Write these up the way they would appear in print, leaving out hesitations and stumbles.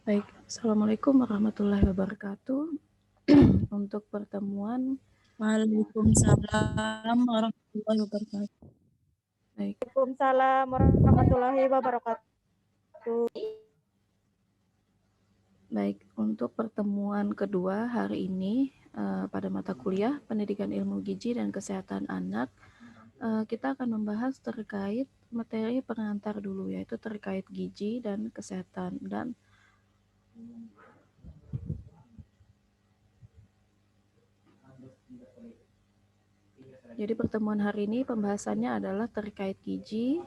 Baik, Assalamualaikum warahmatullahi wabarakatuh. Untuk pertemuan, Waalaikumsalam warahmatullahi wabarakatuh. baik, Waalaikumsalam warahmatullahi wabarakatuh. baik. Untuk pertemuan kedua hari ini pada mata kuliah Pendidikan Ilmu Gizi dan Kesehatan Anak, kita akan membahas terkait materi pengantar dulu, yaitu terkait gizi dan kesehatan. Jadi pertemuan hari ini pembahasannya adalah terkait gizi,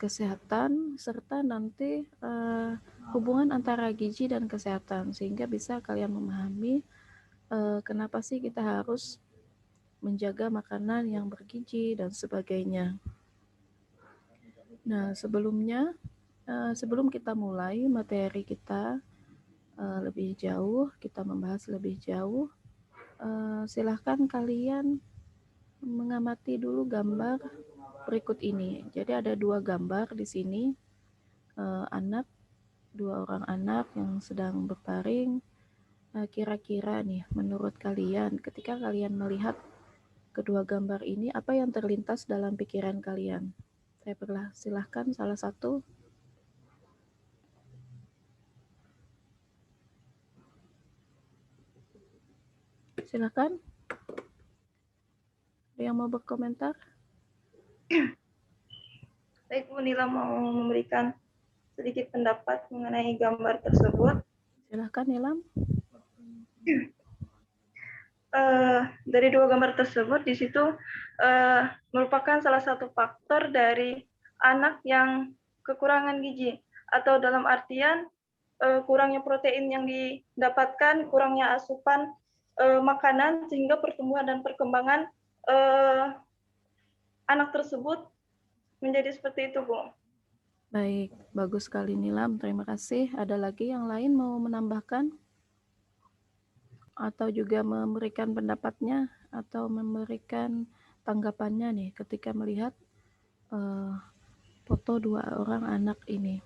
kesehatan, serta nanti hubungan antara gizi dan kesehatan, sehingga bisa kalian memahami kenapa sih kita harus menjaga makanan yang bergizi dan sebagainya. Nah, sebelum kita mulai materi kita lebih jauh, kita membahas lebih jauh, silahkan kalian mengamati dulu gambar berikut ini. Jadi ada 2 gambar di sini, anak, 2 orang anak yang sedang berbaring. Kira-kira nih, menurut kalian, ketika kalian melihat kedua gambar ini, apa yang terlintas dalam pikiran kalian? Saya silahkan salah satu. Silahkan. Ada yang mau berkomentar? Baik, Bu Nila mau memberikan sedikit pendapat mengenai gambar tersebut. Silahkan, Nilam. Dari 2 gambar tersebut, di situ merupakan salah satu faktor dari anak yang kekurangan gizi, atau dalam artian kurangnya protein yang didapatkan, kurangnya asupan makanan, sehingga pertumbuhan dan perkembangan anak tersebut menjadi seperti itu, Bu. Baik, bagus sekali Nilam, terima kasih. Ada lagi yang lain mau menambahkan? Atau juga memberikan pendapatnya atau memberikan tanggapannya nih ketika melihat foto 2 orang anak ini.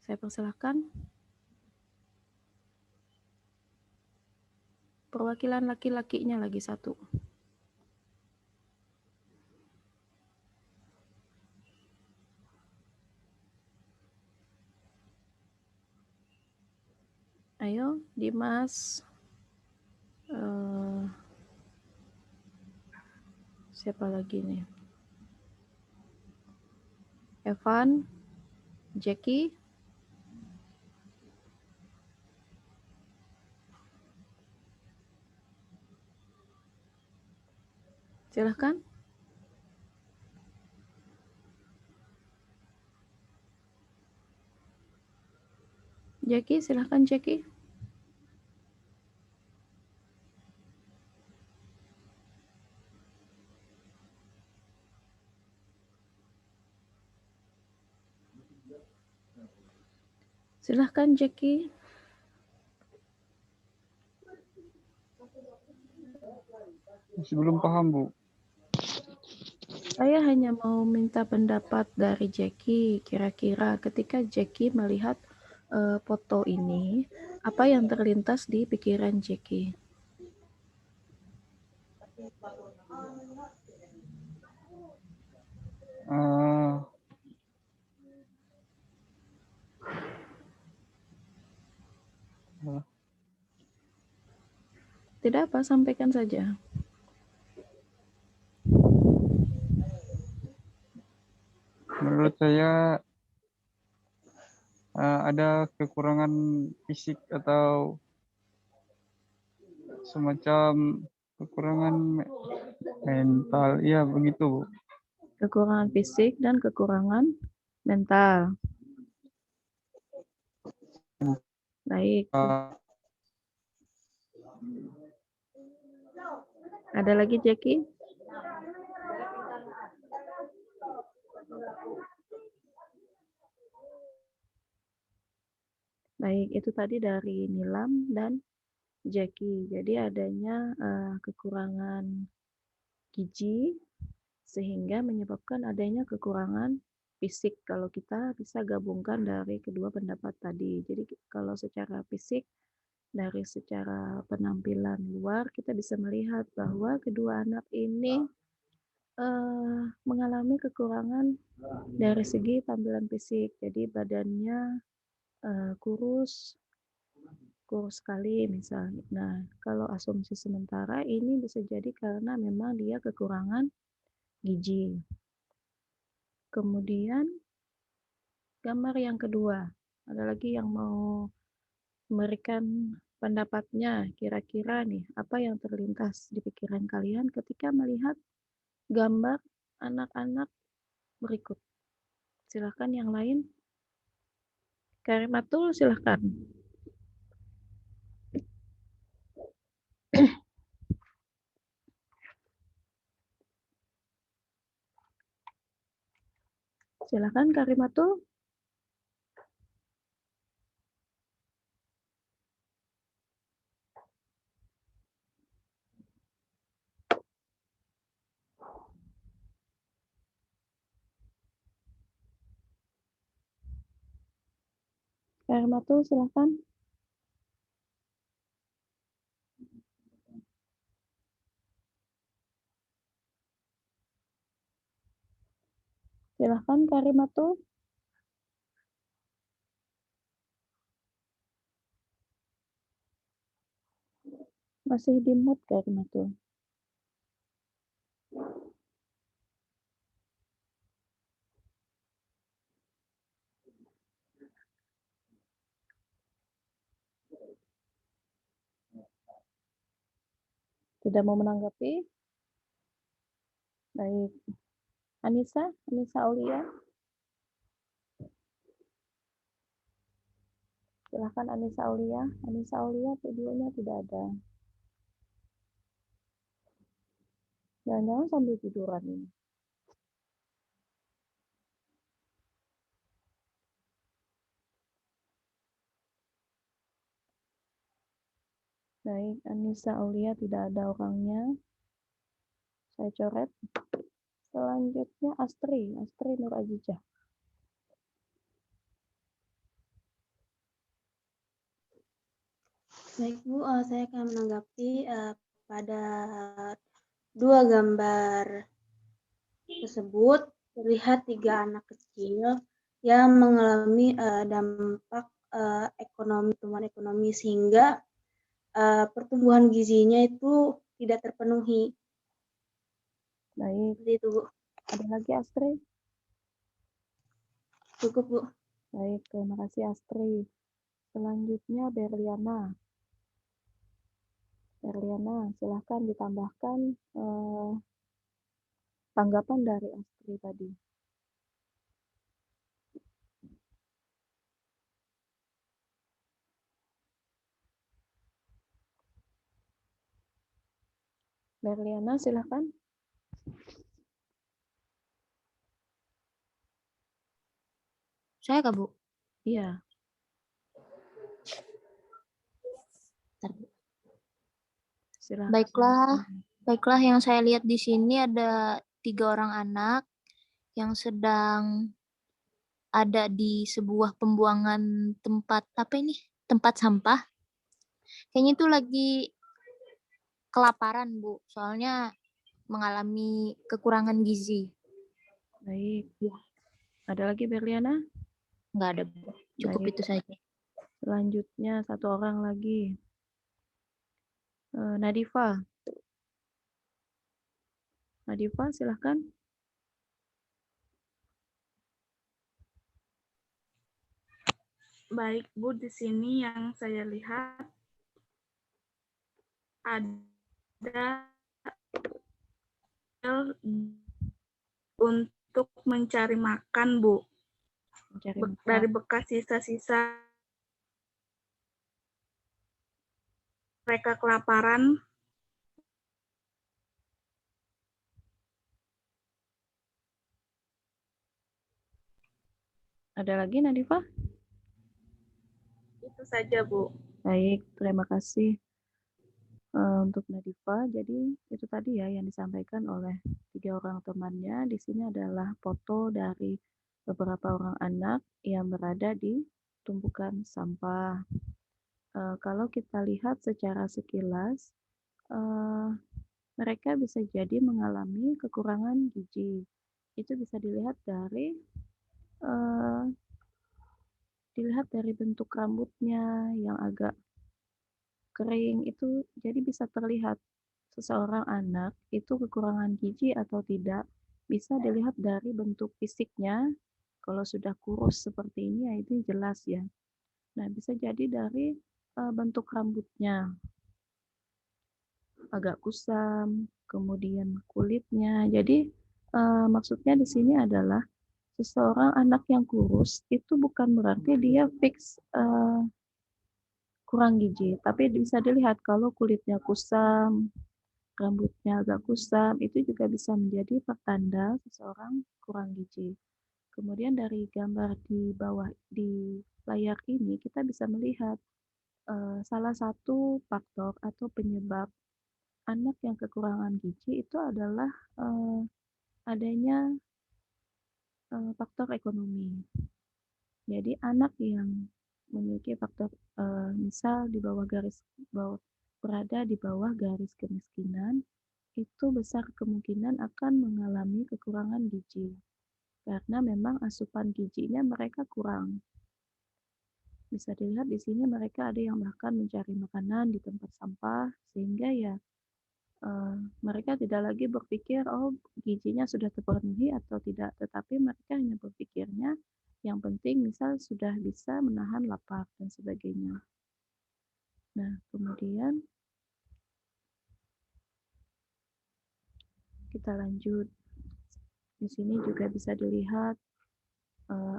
Saya persilahkan. Perwakilan laki-lakinya lagi satu. Ayo, Dimas. Siapa lagi nih? Evan, Jackie. Silahkan. Jackie, silahkan Jackie. Silahkan Jackie. Masih belum paham, Bu. Saya hanya mau minta pendapat dari Jackie. Kira-kira ketika Jackie melihat foto ini, apa yang terlintas di pikiran Jackie? Tidak apa, sampaikan saja. Menurut saya ada kekurangan fisik atau semacam kekurangan mental, ya begitu, Bu. Kekurangan fisik dan kekurangan mental. Baik. Ada lagi Jackie? Baik, itu tadi dari Nilam dan Jackie. Jadi adanya kekurangan gizi sehingga menyebabkan adanya kekurangan fisik kalau kita bisa gabungkan dari kedua pendapat tadi. Jadi kalau secara fisik dari secara penampilan luar kita bisa melihat bahwa kedua anak ini mengalami kekurangan dari segi tampilan fisik. Jadi badannya kurus sekali misalnya. Nah, kalau asumsi sementara ini bisa jadi karena memang dia kekurangan gizi. Kemudian gambar yang kedua, ada lagi yang mau memberikan pendapatnya, kira-kira nih apa yang terlintas di pikiran kalian ketika melihat gambar anak-anak berikut. Silahkan yang lain. Karimatul, silahkan. Silahkan Karimatul. Karimatul, silahkan. Silahkan Karimatul. Masih di mute Karimatul. Tidak mau menanggapi? Baik. Anissa Aulia. Silahkan Anissa Aulia. Anissa Aulia videonya tidak ada. Jangan-jangan sambil tiduran ini. Baik, Anissa Aulia tidak ada orangnya. Saya coret. Selanjutnya Astri Nur Azijah. Baik Bu, saya akan menanggapi pada dua gambar tersebut terlihat 3 anak kecil yang mengalami dampak pertumbuhan ekonomi sehingga pertumbuhan gizinya itu tidak terpenuhi. Baik. Seperti itu Bu. Ada lagi Astri? Cukup Bu. Baik, terima kasih Astri. Selanjutnya Berliana, silahkan ditambahkan tanggapan dari Astri tadi. Berliana, silahkan. Saya kah, Bu? Iya. Silahkan. Baiklah yang saya lihat di sini ada 3 orang anak yang sedang ada di sebuah pembuangan tempat sampah. Kayaknya itu lagi kelaparan, Bu. Soalnya mengalami kekurangan gizi. Baik. Ada lagi Berliana? Nggak ada, Bu. Cukup Baik. itu saja. Selanjutnya satu orang lagi. Nadifa, silahkan. Baik Bu, di sini yang saya lihat ada untuk mencari makan Bu. Dari bekas sisa-sisa mereka kelaparan. Ada lagi Nadifa? Itu saja Bu. Baik, terima kasih untuk Nadifa. Jadi itu tadi ya yang disampaikan oleh 3 orang temannya. Di sini adalah foto dari beberapa orang anak yang berada di tumpukan sampah. Kalau kita lihat secara sekilas, mereka bisa jadi mengalami kekurangan gizi. Itu bisa dilihat dari bentuk rambutnya yang agak kering, itu jadi bisa terlihat seseorang anak itu kekurangan gizi atau tidak, bisa dilihat dari bentuk fisiknya. Kalau sudah kurus seperti ini, ya itu jelas ya. Nah, bisa jadi dari bentuk rambutnya agak kusam, kemudian kulitnya. Jadi maksudnya di sini adalah seseorang anak yang kurus itu bukan berarti dia fix kurang gizi, tapi bisa dilihat kalau kulitnya kusam, rambutnya agak kusam, itu juga bisa menjadi pertanda seseorang kurang gizi. Kemudian dari gambar di bawah di layar ini kita bisa melihat salah satu faktor atau penyebab anak yang kekurangan gizi itu adalah adanya faktor ekonomi. Jadi anak yang memiliki faktor misal berada di bawah garis kemiskinan, itu besar kemungkinan akan mengalami kekurangan gizi karena memang asupan gizinya mereka kurang. Bisa dilihat di sini mereka ada yang bahkan mencari makanan di tempat sampah, sehingga ya mereka tidak lagi berpikir oh gizinya sudah terpenuhi atau tidak, tetapi mereka hanya berpikirnya yang penting misal sudah bisa menahan lapar dan sebagainya. Nah, kemudian kita lanjut. Di sini juga bisa dilihat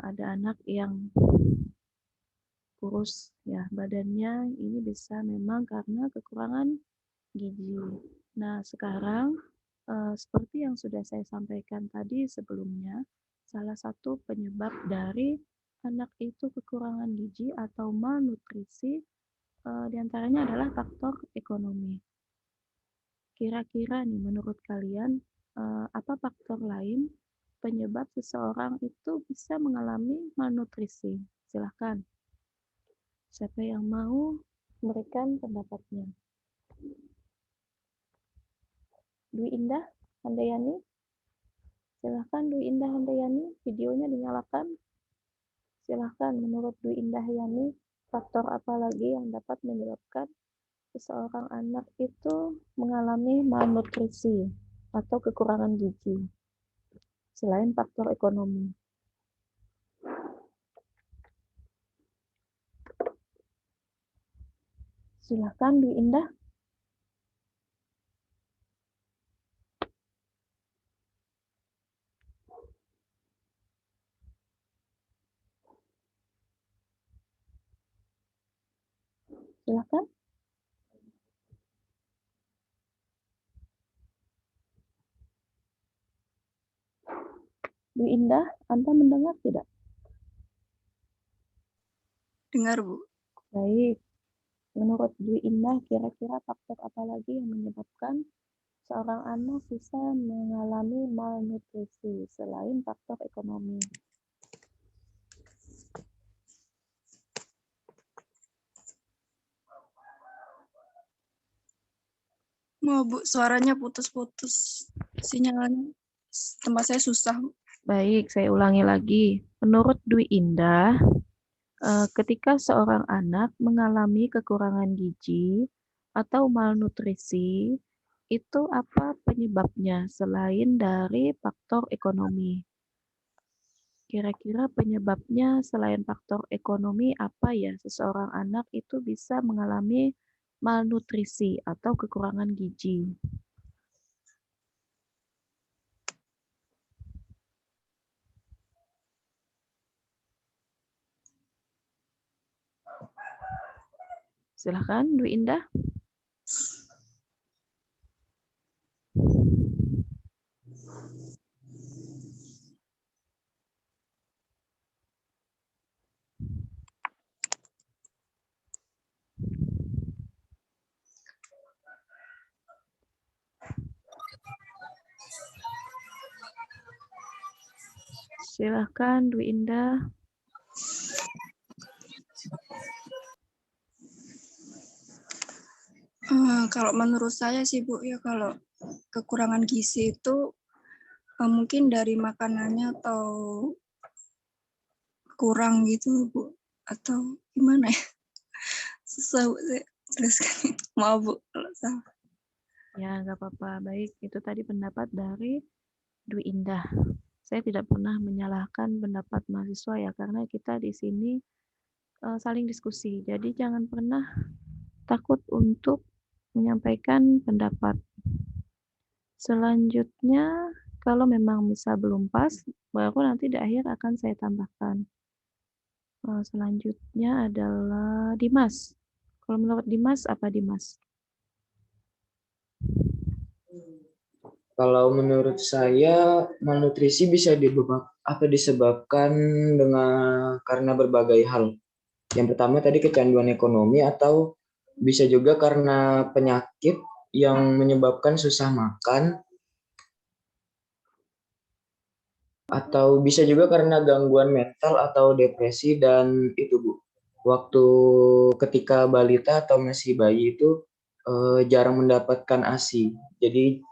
ada anak yang kurus ya, badannya ini bisa memang karena kekurangan gizi. Nah, sekarang seperti yang sudah saya sampaikan tadi sebelumnya, salah satu penyebab dari anak itu kekurangan gizi atau malnutrisi diantaranya adalah faktor ekonomi. Kira-kira nih menurut kalian apa faktor lain penyebab seseorang itu bisa mengalami malnutrisi? Silahkan. Siapa yang mau memberikan pendapatnya? Dwi Indah Handayani? Silahkan Dwi Indah Handayani, videonya dinyalakan. Silahkan, menurut Dwi Indah Handayani, faktor apa lagi yang dapat menyebabkan seseorang anak itu mengalami malnutrisi atau kekurangan gizi selain faktor ekonomi? Silahkan Dwi Indah. Silahkan. Dwi Indah, Anda mendengar tidak? Dengar, Bu. Baik. Menurut Dwi Indah, kira-kira faktor apa lagi yang menyebabkan seorang anak bisa mengalami malnutrisi selain faktor ekonomi? Mau Bu, suaranya putus-putus. Sinyalnya tempat saya susah, Bu. Baik, saya ulangi lagi. Menurut Dwi Indah, ketika seorang anak mengalami kekurangan gizi atau malnutrisi, itu apa penyebabnya selain dari faktor ekonomi? Kira-kira penyebabnya selain faktor ekonomi apa ya seseorang anak itu bisa mengalami malnutrisi atau kekurangan gizi? Silahkan, Dwi Indah. Silahkan Dwi Indah. Kalau menurut saya sih Bu, ya kalau kekurangan gizi itu mungkin dari makanannya atau kurang gitu Bu, atau gimana ya? Susah Bu saya jelaskan. Maaf Bu kalau salah. Ya, nggak apa-apa. Baik, itu tadi pendapat dari Dwi Indah. Saya tidak pernah menyalahkan pendapat mahasiswa ya, karena kita di sini saling diskusi. Jadi jangan pernah takut untuk menyampaikan pendapat. Selanjutnya, kalau memang misal belum pas, baru nanti di akhir akan saya tambahkan. Selanjutnya adalah Dimas. Kalau menurut Dimas, apa Dimas? Kalau menurut saya malnutrisi bisa disebabkan karena berbagai hal. Yang pertama tadi kecanduan ekonomi, atau bisa juga karena penyakit yang menyebabkan susah makan, atau bisa juga karena gangguan mental atau depresi. Dan itu Bu, waktu ketika balita atau masih bayi itu jarang mendapatkan ASI, jadi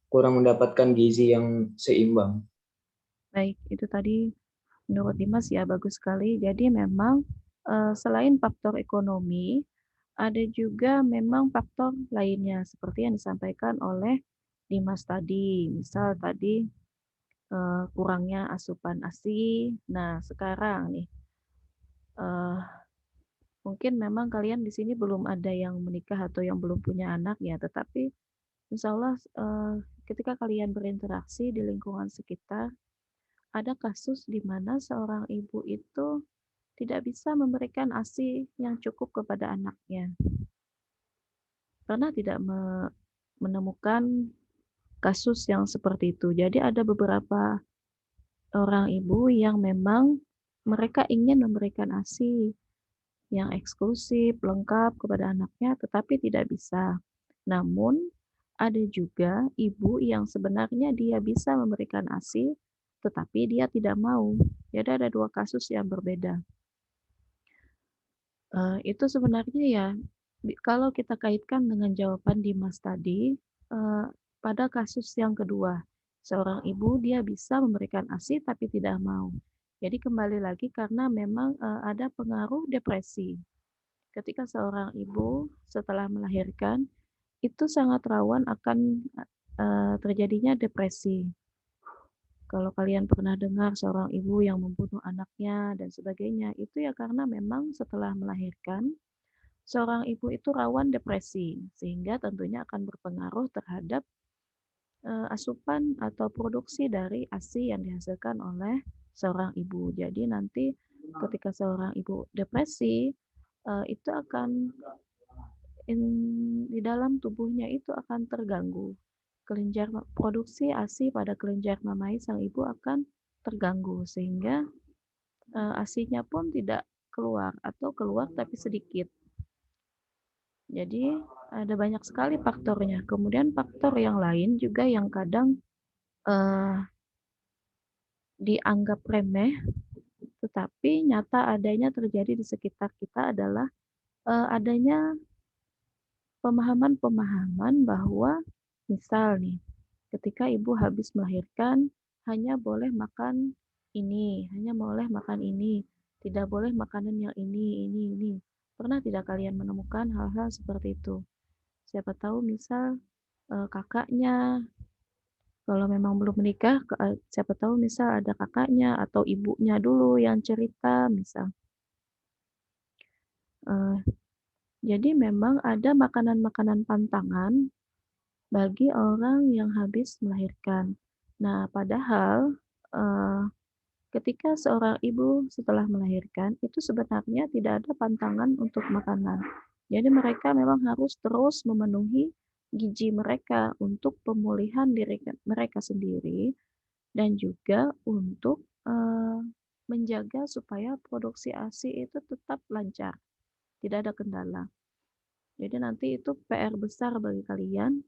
kurang mendapatkan gizi yang seimbang. Baik, itu tadi menurut Dimas ya bagus sekali. Jadi memang selain faktor ekonomi, ada juga memang faktor lainnya seperti yang disampaikan oleh Dimas tadi. Misal tadi kurangnya asupan ASI. Nah, sekarang nih mungkin memang kalian di sini belum ada yang menikah atau yang belum punya anak ya, tetapi insya Allah ketika kalian berinteraksi di lingkungan sekitar, ada kasus di mana seorang ibu itu tidak bisa memberikan ASI yang cukup kepada anaknya. Karena tidak menemukan kasus yang seperti itu. Jadi ada beberapa orang ibu yang memang mereka ingin memberikan ASI yang eksklusif, lengkap kepada anaknya, tetapi tidak bisa. Namun, ada juga ibu yang sebenarnya dia bisa memberikan ASI, tetapi dia tidak mau. Jadi ada dua kasus yang berbeda. Itu sebenarnya ya, kalau kita kaitkan dengan jawaban Dimas tadi, pada kasus yang kedua, seorang ibu dia bisa memberikan ASI tapi tidak mau. Jadi kembali lagi karena memang ada pengaruh depresi. Ketika seorang ibu setelah melahirkan, itu sangat rawan akan terjadinya depresi. Kalau kalian pernah dengar seorang ibu yang membunuh anaknya dan sebagainya, itu ya karena memang setelah melahirkan, seorang ibu itu rawan depresi, sehingga tentunya akan berpengaruh terhadap asupan atau produksi dari ASI yang dihasilkan oleh seorang ibu. Jadi nanti ketika seorang ibu depresi, itu akan di dalam tubuhnya itu akan terganggu. Kelenjar produksi ASI pada kelenjar mamai sang ibu akan terganggu sehingga ASI-nya pun tidak keluar atau keluar tapi sedikit. Jadi ada banyak sekali faktornya. Kemudian faktor yang lain juga yang kadang dianggap remeh, tetapi nyata adanya terjadi di sekitar kita adalah adanya pemahaman-pemahaman bahwa misal nih, ketika ibu habis melahirkan hanya boleh makan ini, hanya boleh makan ini, tidak boleh makanan yang ini. Pernah tidak kalian menemukan hal-hal seperti itu? Siapa tahu misal kakaknya, kalau memang belum menikah, siapa tahu misal ada kakaknya atau ibunya dulu yang cerita misal. Jadi memang ada makanan-makanan pantangan bagi orang yang habis melahirkan. Nah, padahal ketika seorang ibu setelah melahirkan itu sebenarnya tidak ada pantangan untuk makanan. Jadi mereka memang harus terus memenuhi gizi mereka untuk pemulihan diri mereka sendiri dan juga untuk menjaga supaya produksi ASI itu tetap lancar, tidak ada kendala. Jadi nanti itu PR besar bagi kalian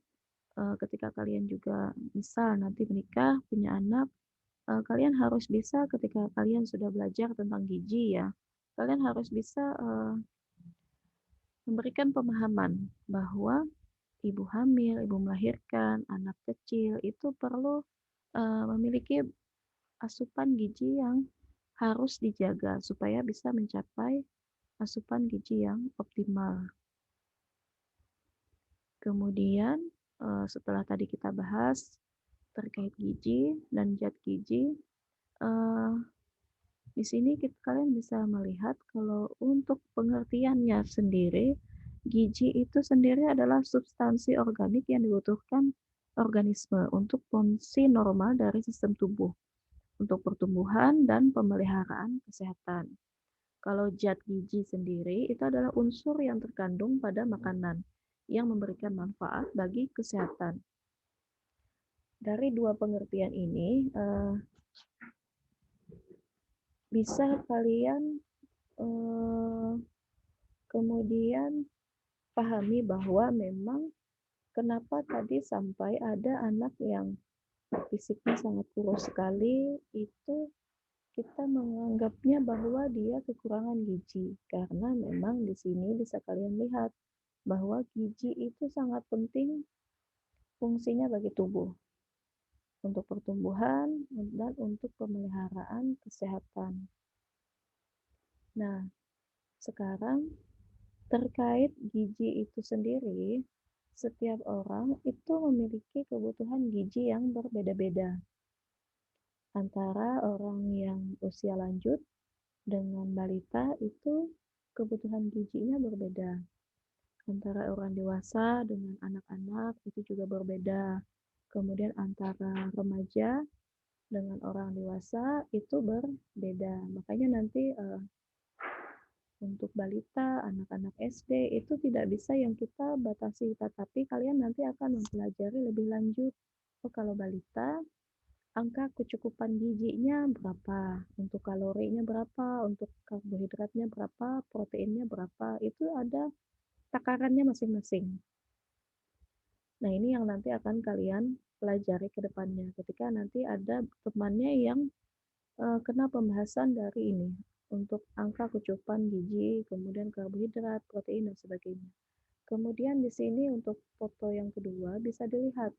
ketika kalian juga misal nanti menikah, punya anak, kalian harus bisa ketika kalian sudah belajar tentang gizi ya, kalian harus bisa memberikan pemahaman bahwa ibu hamil, ibu melahirkan, anak kecil itu perlu memiliki asupan gizi yang harus dijaga supaya bisa mencapai asupan gizi yang optimal. Kemudian setelah tadi kita bahas terkait gizi dan zat gizi, di sini kalian bisa melihat kalau untuk pengertiannya sendiri, gizi itu sendiri adalah substansi organik yang dibutuhkan organisme untuk fungsi normal dari sistem tubuh, untuk pertumbuhan dan pemeliharaan kesehatan. Kalau zat gizi sendiri itu adalah unsur yang terkandung pada makanan yang memberikan manfaat bagi kesehatan. Dari dua pengertian ini, bisa kalian kemudian pahami bahwa memang kenapa tadi sampai ada anak yang fisiknya sangat kurus sekali, itu kita menganggapnya bahwa dia kekurangan gizi, karena memang di sini bisa kalian lihat bahwa gizi itu sangat penting fungsinya bagi tubuh untuk pertumbuhan dan untuk pemeliharaan kesehatan. Nah, sekarang terkait gizi itu sendiri, setiap orang itu memiliki kebutuhan gizi yang berbeda-beda. Antara orang yang usia lanjut dengan balita itu kebutuhan gizinya berbeda. Antara orang dewasa dengan anak-anak itu juga berbeda. Kemudian antara remaja dengan orang dewasa itu berbeda. Makanya nanti untuk balita, anak-anak SD itu tidak bisa yang kita batasi, tetapi kalian nanti akan mempelajari lebih lanjut. Oh, kalau balita, angka kecukupan gizinya berapa, untuk kalorinya berapa, untuk karbohidratnya berapa, proteinnya berapa, itu ada takarannya masing-masing. Nah, ini yang nanti akan kalian pelajari ke depannya ketika nanti ada temannya yang kena pembahasan dari ini untuk angka kecukupan gizi, kemudian karbohidrat, protein dan sebagainya. Kemudian di sini untuk foto yang kedua bisa dilihat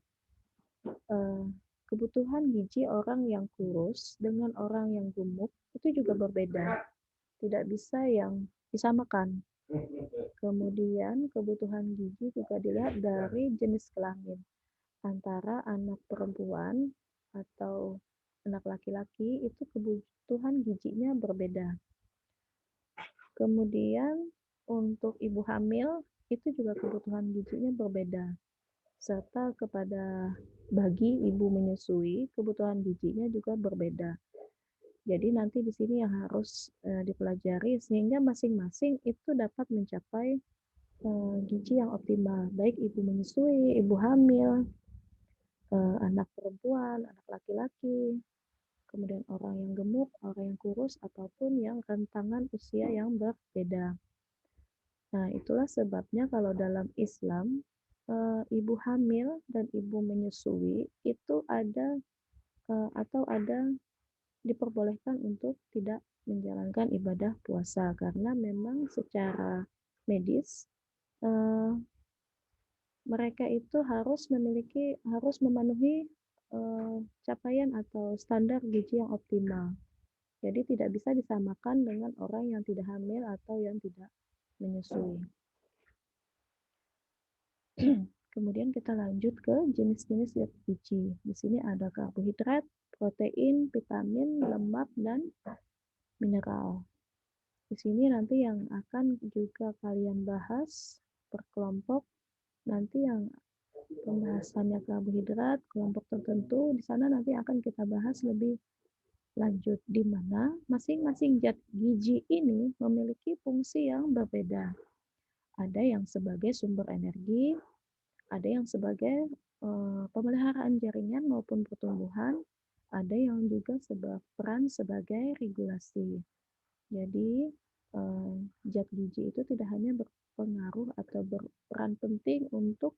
kebutuhan gizi orang yang kurus dengan orang yang gemuk itu juga berbeda. Tidak bisa yang disamakan. Kemudian kebutuhan gizi juga dilihat dari jenis kelamin. Antara anak perempuan atau anak laki-laki itu kebutuhan gizinya berbeda. Kemudian untuk ibu hamil itu juga kebutuhan gizinya berbeda. Serta kepada bagi ibu menyusui kebutuhan gizinya juga berbeda. Jadi nanti di sini yang harus dipelajari sehingga masing-masing itu dapat mencapai gizi yang optimal, baik ibu menyusui, ibu hamil, anak perempuan, anak laki-laki, kemudian orang yang gemuk, orang yang kurus, ataupun yang rentangan usia yang berbeda. Nah, itulah sebabnya kalau dalam Islam, ibu hamil dan ibu menyusui itu ada atau ada diperbolehkan untuk tidak menjalankan ibadah puasa karena memang secara medis mereka itu harus memenuhi capaian atau standar gizi yang optimal. Jadi tidak bisa disamakan dengan orang yang tidak hamil atau yang tidak menyusui. Kemudian kita lanjut ke jenis-jenis zat gizi. Di sini ada karbohidrat, protein, vitamin, lemak, dan mineral. Di sini nanti yang akan juga kalian bahas per kelompok, nanti yang pembahasannya karbohidrat, kelompok tertentu, di sana nanti akan kita bahas lebih lanjut, di mana masing-masing zat gizi ini memiliki fungsi yang berbeda. Ada yang sebagai sumber energi, ada yang sebagai pemeliharaan jaringan maupun pertumbuhan, ada yang juga berperan sebagai regulasi. Jadi zat gizi itu tidak hanya berpengaruh atau berperan penting untuk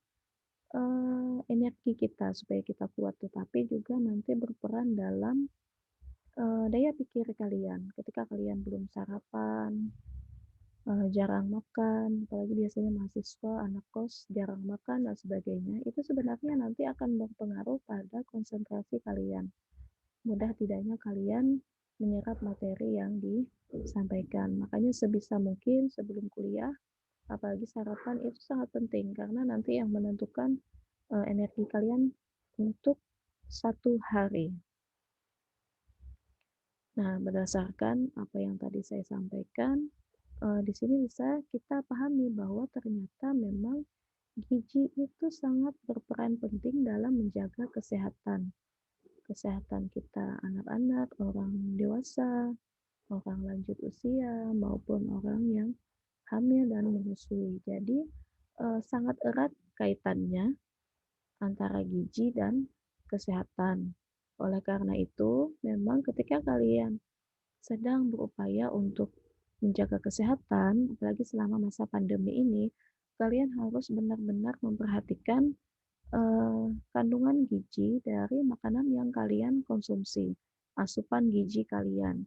energi kita supaya kita kuat, tetapi juga nanti berperan dalam daya pikir kalian. Ketika kalian belum sarapan, jarang makan, apalagi biasanya mahasiswa, anak kos, jarang makan dan sebagainya, itu sebenarnya nanti akan berpengaruh pada konsentrasi kalian. Mudah tidaknya kalian menyerap materi yang disampaikan. Makanya sebisa mungkin sebelum kuliah, apalagi sarapan itu sangat penting karena nanti yang menentukan energi kalian untuk satu hari. Nah, berdasarkan apa yang tadi saya sampaikan, di sini bisa kita pahami bahwa ternyata memang gizi itu sangat berperan penting dalam menjaga kesehatan kita, anak-anak, orang dewasa, orang lanjut usia, maupun orang yang hamil dan menyusui. Jadi sangat erat kaitannya antara gizi dan kesehatan. Oleh karena itu, memang ketika kalian sedang berupaya untuk menjaga kesehatan, apalagi selama masa pandemi ini, kalian harus benar-benar memperhatikan kandungan gizi dari makanan yang kalian konsumsi, asupan gizi kalian.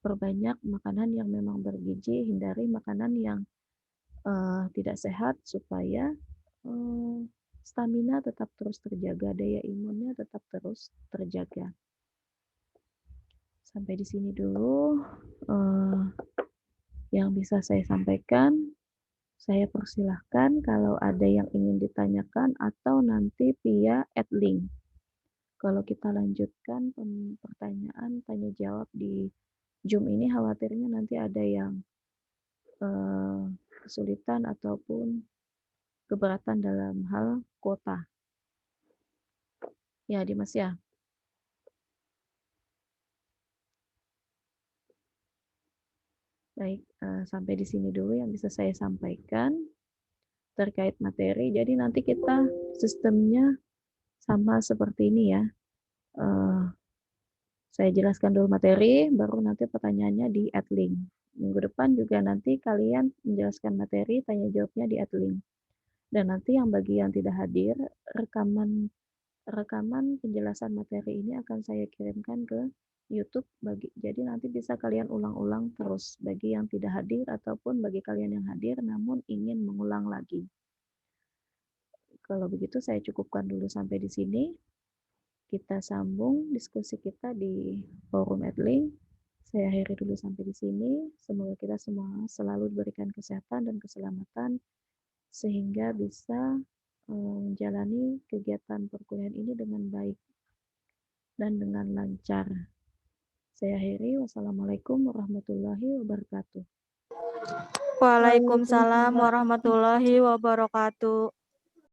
Perbanyak makanan yang memang bergizi, hindari makanan yang tidak sehat supaya stamina tetap terus terjaga, daya imunnya tetap terus terjaga. Sampai di sini dulu yang bisa saya sampaikan. Saya persilahkan kalau ada yang ingin ditanyakan atau nanti via @link. Kalau kita lanjutkan pertanyaan tanya jawab di Zoom ini, khawatirnya nanti ada yang kesulitan ataupun keberatan dalam hal kuota. Ya, Dimas ya. Baik, sampai di sini dulu yang bisa saya sampaikan terkait materi. Jadi nanti kita sistemnya sama seperti ini ya. Saya jelaskan dulu materi, baru nanti pertanyaannya di @link. Minggu depan juga nanti kalian menjelaskan materi, tanya jawabnya di @link. Dan nanti yang bagi yang tidak hadir, rekaman penjelasan materi ini akan saya kirimkan ke YouTube jadi nanti bisa kalian ulang-ulang terus bagi yang tidak hadir ataupun bagi kalian yang hadir namun ingin mengulang lagi. Kalau begitu saya cukupkan dulu sampai di sini. Kita sambung diskusi kita di forum @link. Saya akhiri dulu sampai di sini. Semoga kita semua selalu diberikan kesehatan dan keselamatan sehingga bisa menjalani kegiatan perkuliahan ini dengan baik dan dengan lancar. Saya akhiri. Wassalamualaikum warahmatullahi wabarakatuh. Waalaikumsalam warahmatullahi wabarakatuh.